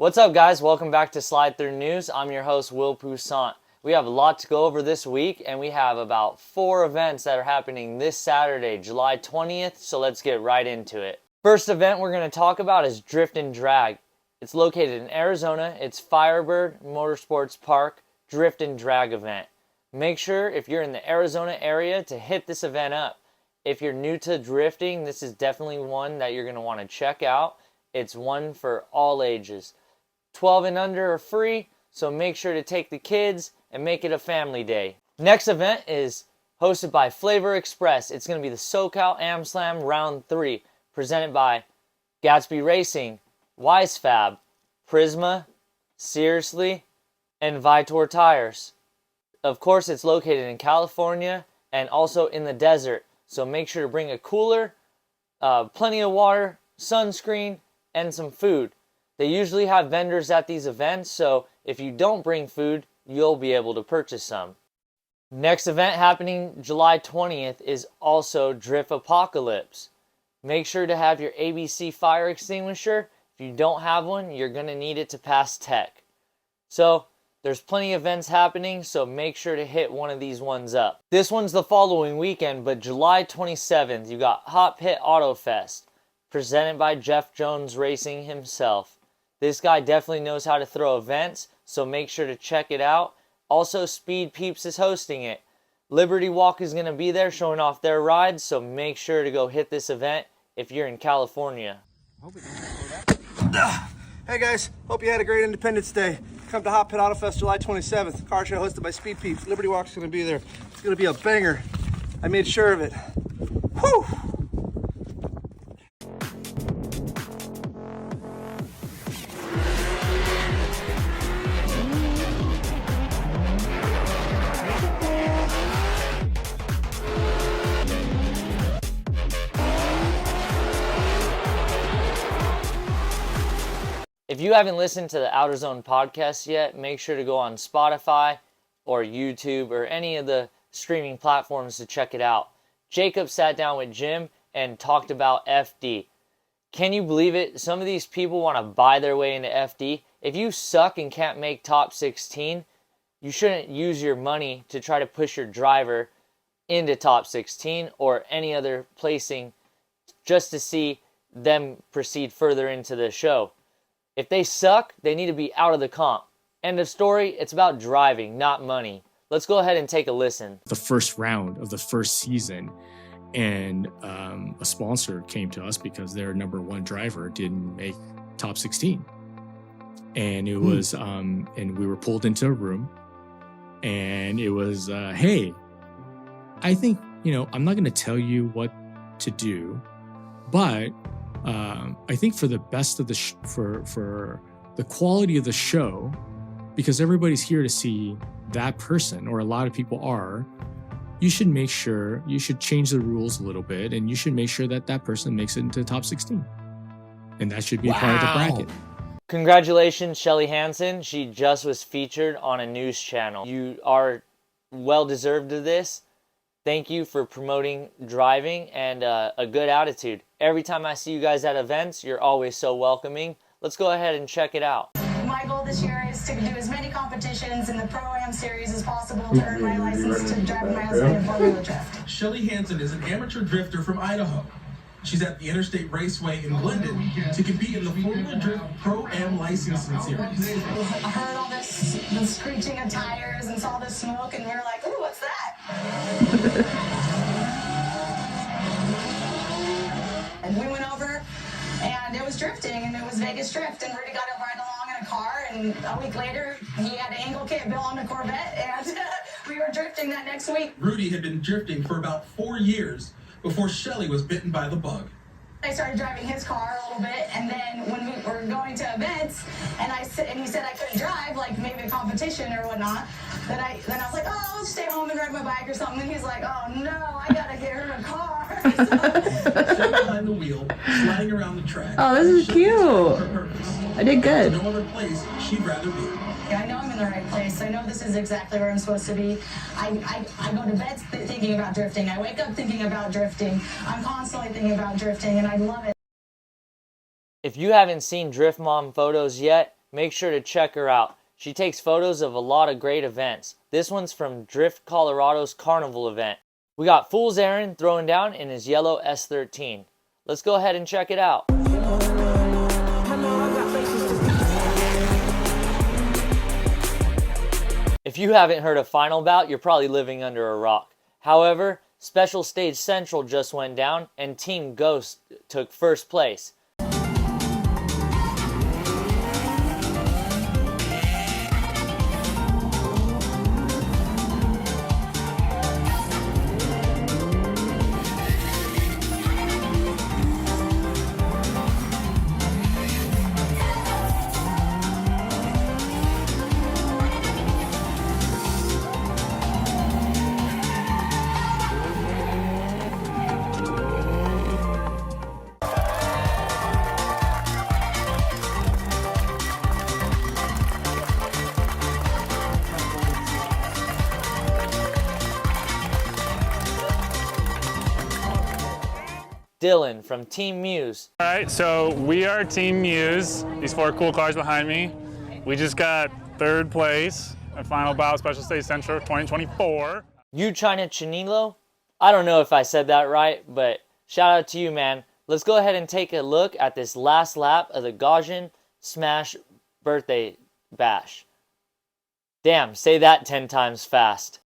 What's up, guys? Welcome back to Slide Through News. I'm your host, Will Poussaint. We have a lot to go over this week, and we have about 4 events that are happening this Saturday, July 20th, so let's get right into it. First event we're going to talk about is Drift and Drag. It's located in Arizona. It's Firebird Motorsports Park Drift and Drag event. Make sure, if you're in the Arizona area, to hit this event up. If you're new to drifting, this is definitely one that you're going to want to check out. It's one for all ages. 12 and under are free, so make sure to take the kids and make it a family day. Next event is hosted by Flavor Express. It's going to be the SoCal Am Slam Round 3, presented by Gatsby Racing, Wisefab, Prisma, Seriously, and Vitor Tires. Of course, it's located in California and also in the desert, so make sure to bring a cooler, plenty of water, sunscreen, and some food. They usually have vendors at these events, so if you don't bring food, you'll be able to purchase some. Next event happening July 20th is also Drift Apocalypse. Make sure to have your ABC fire extinguisher. If you don't have one, you're going to need it to pass tech. So, there's plenty of events happening, so make sure to hit one of these ones up. This one's the following weekend, but July 27th, you got Hot Pit Auto Fest, presented by Jeff Jones Racing himself. This guy definitely knows how to throw events, so make sure to check it out. Also, Speed Peeps is hosting it. Liberty Walk is going to be there showing off their rides, so make sure to go hit this event if you're in California. Hey guys, hope you had a great Independence Day. Come to Hot Pit Auto Fest July 27th. Car show hosted by Speed Peeps. Liberty Walk's going to be there. It's going to be a banger. I made sure of it. Whew! If you haven't listened to the Outer Zone podcast yet, make sure to go on Spotify or YouTube or any of the streaming platforms to check it out. Jacob sat down with Jim and talked about FD. Can you believe it? Some of these people want to buy their way into FD. If you suck and can't make top 16, you shouldn't use your money to try to push your driver into top 16 or any other placing just to see them proceed further into the show. If they suck, they need to be out of the comp. End of story. It's about driving, not money. Let's go ahead and take a listen. The first round of the first season, and a sponsor came to us because their number one driver didn't make top 16. And it was, and we were pulled into a room, and it was, hey, I think, I'm not going to tell you what to do, but I think for the best of the for the quality of the show, because everybody's here to see that person, or a lot of people are, you should make sure, you should change the rules a little bit, and you should make sure that that person makes it into the top 16. And that should be a part of the bracket. Congratulations, Chelle Hansen. She just was featured on a news channel. You are well deserved of this. Thank you for promoting driving and a good attitude. Every time I see you guys at events, you're always so welcoming. Let's go ahead and check it out. My goal this year is to do as many competitions in the Pro-Am series as possible to earn my license to drive my husband in Formula Drift. Chelle Hansen is an amateur drifter from Idaho. She's at the Interstate Raceway in Glendon to compete in the Formula Drift Pro-Am licensing series. I heard all this, the screeching of tires and saw the smoke, and we were like, ooh, what's that? And we went over, and it was drifting, and it was Vegas Drift, and Rudy got to ride along in a car, and a week later, he had an angle kit built on a Corvette, and we were drifting that next week. Rudy had been drifting for about 4 years before Chelle was bitten by the bug. I started driving his car a little bit, and then when we were going to events, and he said I couldn't drive, like maybe a competition or whatnot, then I was like, oh, I'll stay home and ride my bike or something, and he's like, oh no, I gotta get her a car. Chelle behind the wheel, sliding around the track. Oh, this is cute. I did good. No other place she'd rather be. I know I'm in the right place. I know this is exactly where I'm supposed to be. I go to bed thinking about drifting. I wake up thinking about drifting. I'm constantly thinking about drifting, and I love it. If you haven't seen Drift Mom photos yet, make sure to check her out. She takes photos of a lot of great events. This one's from Drift Colorado's Carnival event. We got Fool's Errand throwing down in his yellow S13. Let's go ahead and check it out. If you haven't heard of Final Bout, you're probably living under a rock. However, Special Stage Central just went down and Team Ghost took first place. Dylan from Team Muse. All right, so we are Team Muse. These 4 cool cars behind me. We just got 3rd place at Final Bout Special Stage Central 2024. You China Chinilo? I don't know if I said that right, but shout out to you, man. Let's go ahead and take a look at this last lap of the Gaujin Smash Birthday Bash. Damn, say that 10 times fast.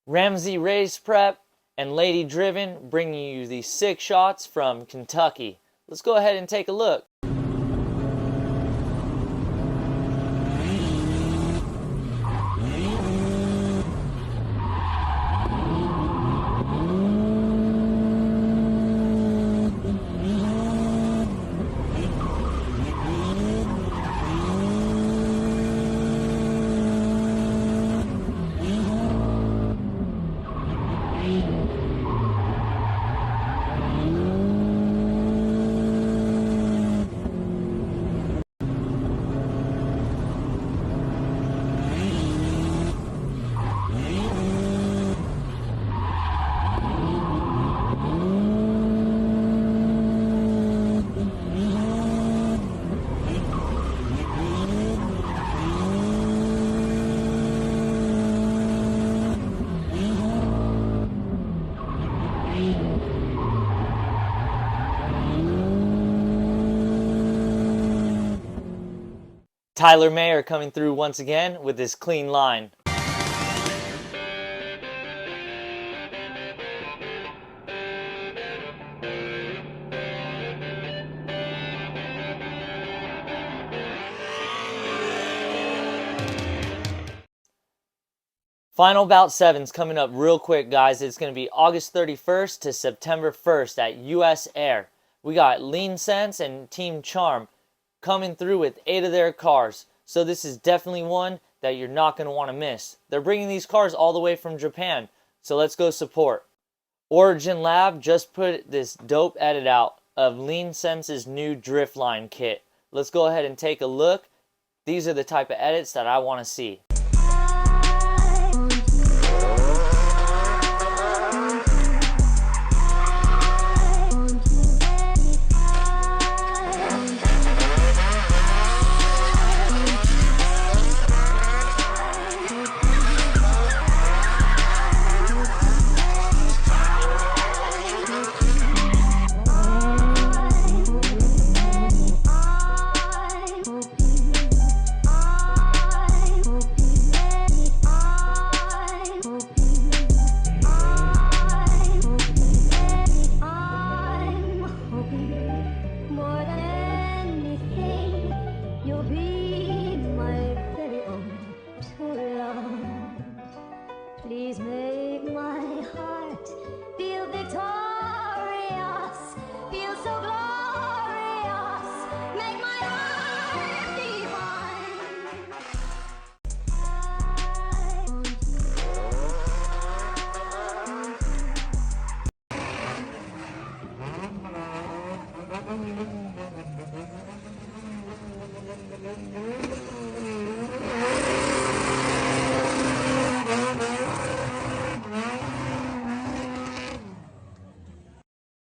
Ramsey Race Prep and Lady Driven bringing you these 6 shots from Kentucky. Let's go ahead and take a look. Tyler Mayer coming through once again with this clean line. Final Bout 7's coming up real quick, guys. It's going to be August 31st to September 1st at US Air. We got Lean Sense and Team Charm coming through with 8 of their cars. So this is definitely one that you're not going to want to miss. They're bringing these cars all the way from Japan. So let's go support. Origin Lab just put this dope edit out of Lean Sense's new Driftline kit. Let's go ahead and take a look. These are the type of edits that I want to see. more than anything, you'll be my very own true love. Please make my heart feel victorious, feel so glorious, make my heart divine. I want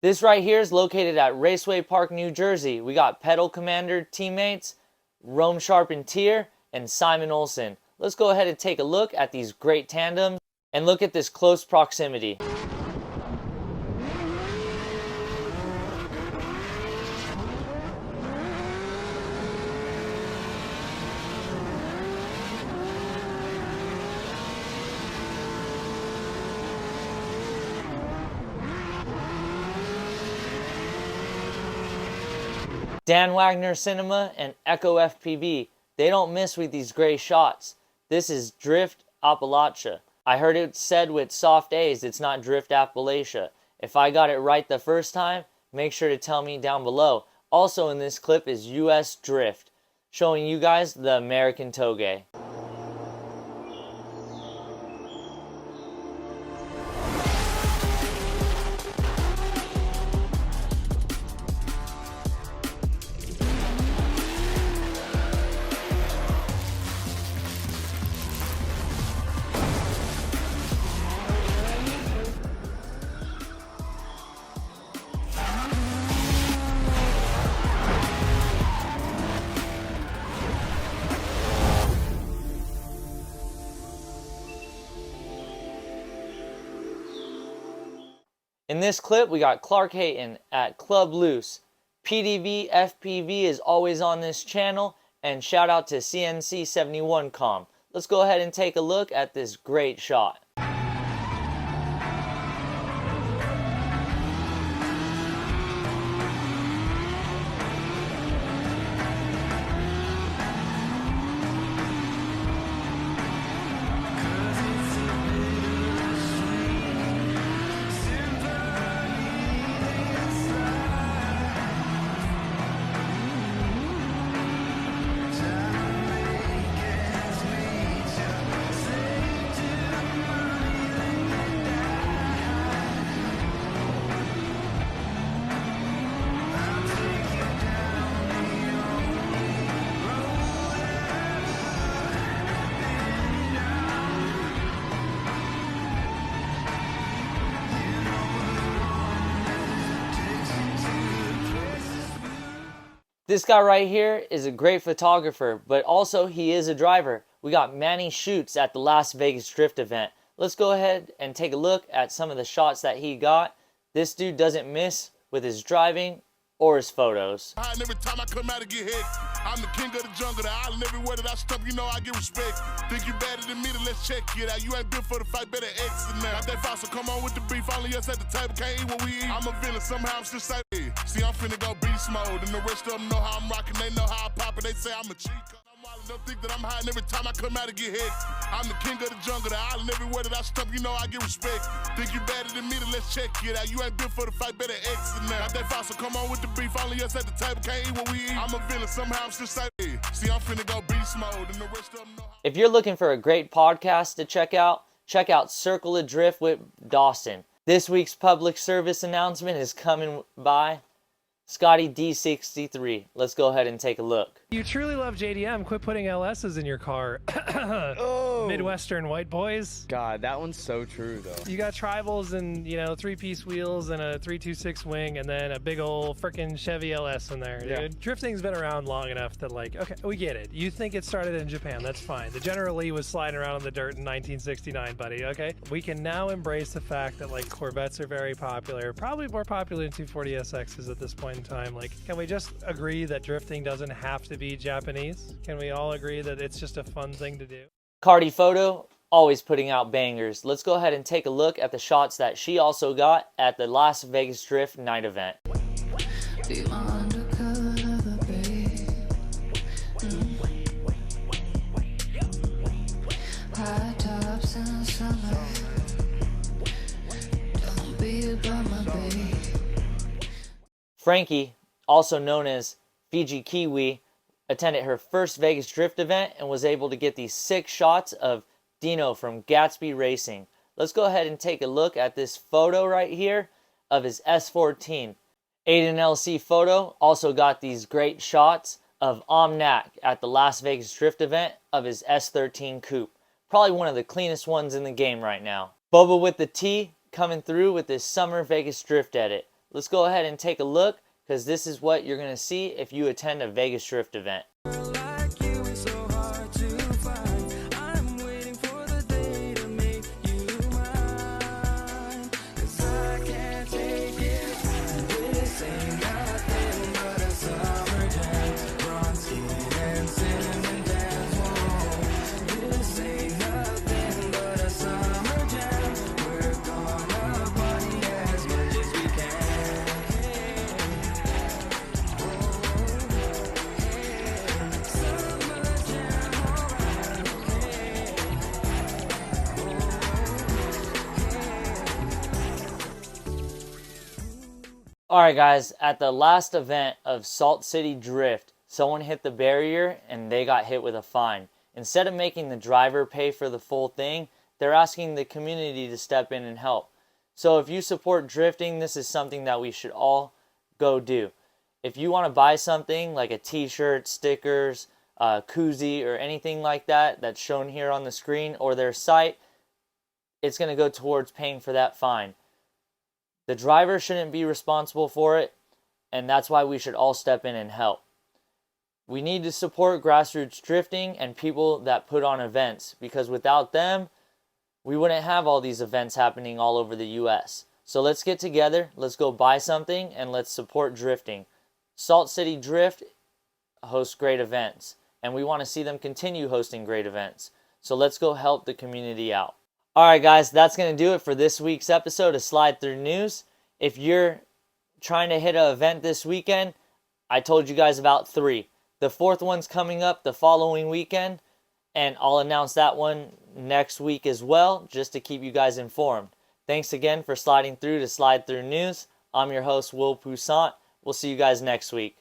This right here is located at Raceway Park, New Jersey. We got Pedal Commander teammates, Rome Sharp and Tier, and Simon Olsen. Let's go ahead and take a look at these great tandems and look at this close proximity. Dan Wagner Cinema and Echo FPV, they don't miss with these gray shots. This is Drift Appalachia. I heard it said with soft A's, it's not Drift Appalachia. If I got it right the first time, make sure to tell me down below. Also in this clip is US Drift, showing you guys the American Toge. In this clip, we got Clark Hayton at Club Loose. PDV FPV is always on this channel, and shout out to CNC71Com. Let's go ahead and take a look at this great shot. This guy right here is a great photographer, but also he is a driver. We got Manny Shoots at the Las Vegas Drift event. Let's go ahead and take a look at some of the shots that he got. This dude doesn't miss with his driving or his photos. Every time I come out and get hit, I'm the king of the jungle, the island. Everywhere that I step, you know I get respect. Think you better than me, then let's check it out. You ain't built for the fight, better exit now. Got that fossil, come on with the beef. Only us at the table, can't eat what we eat. I'm a villain, somehow I'm still safe. See, I'm finna go beast mode, and the rest of them know how I'm rocking. They know how I pop it. They say I'm a cheat. Don't think that I'm hiding every time I come out and get hit. I'm the king of the jungle, the island. Everywhere that I step, you know I get respect. Think you better than me, then let's check it out. You ain't built for the fight, better exit now. Got that fossil, come on with the beef. Only us at the table, can't eat what we eat. I'm a villain, somehow I'm still safe. See, I'm finna go beast mode, and the rest of them know how. If you're looking for a great podcast to check out Circle of Drift with Dawson. This week's public service announcement is coming by Scotty D63. Let's go ahead and take a look. You truly love JDM. Quit putting LSs in your car. Oh. Midwestern white boys. God, that one's so true, though. You got tribals and, you know, 3-piece wheels and a 326 wing and then a big old frickin' Chevy LS in there, Yeah. dude. Drifting's been around long enough that, like, okay, we get it. You think it started in Japan. That's fine. The General Lee was sliding around in the dirt in 1969, buddy, okay? We can now embrace the fact that, like, Corvettes are very popular. Probably more popular than 240SXs at this point in time. Like, can we just agree that drifting doesn't have to be Japanese? Can we all agree that it's just a fun thing to do? Cardi Photo, always putting out bangers. Let's go ahead and take a look at the shots that she also got at the Las Vegas Drift night event. The undercut of the bay. High tops in the summer. Don't be above my bay. Frankie, also known as Fiji Kiwi, attended her first Vegas Drift event and was able to get these sick shots of Dino from Gatsby Racing. Let's go ahead and take a look at this photo right here of his S14. Aiden LC Photo also got these great shots of Omnak at the Las Vegas Drift event of his S13 coupe. Probably one of the cleanest ones in the game right now. Boba with the T coming through with this summer Vegas Drift edit. Let's go ahead and take a look, because this is what you're going to see if you attend a Vegas Drift event. Alright guys, at the last event of Salt City Drift, someone hit the barrier and they got hit with a fine. Instead of making the driver pay for the full thing, they're asking the community to step in and help. So if you support drifting, this is something that we should all go do. If you want to buy something like a t-shirt, stickers, koozie, or anything like that that's shown here on the screen or their site, it's going to go towards paying for that fine. The driver shouldn't be responsible for it, and that's why we should all step in and help. We need to support grassroots drifting and people that put on events, because without them, we wouldn't have all these events happening all over the US. So let's get together, let's go buy something, and let's support drifting. Salt City Drift hosts great events, and we want to see them continue hosting great events. So let's go help the community out. Alright guys, that's going to do it for this week's episode of Slide Through News. If you're trying to hit an event this weekend, I told you guys about 3. The 4th one's coming up the following weekend, and I'll announce that one next week as well, just to keep you guys informed. Thanks again for sliding through to Slide Through News. I'm your host, Will Poussaint. We'll see you guys next week.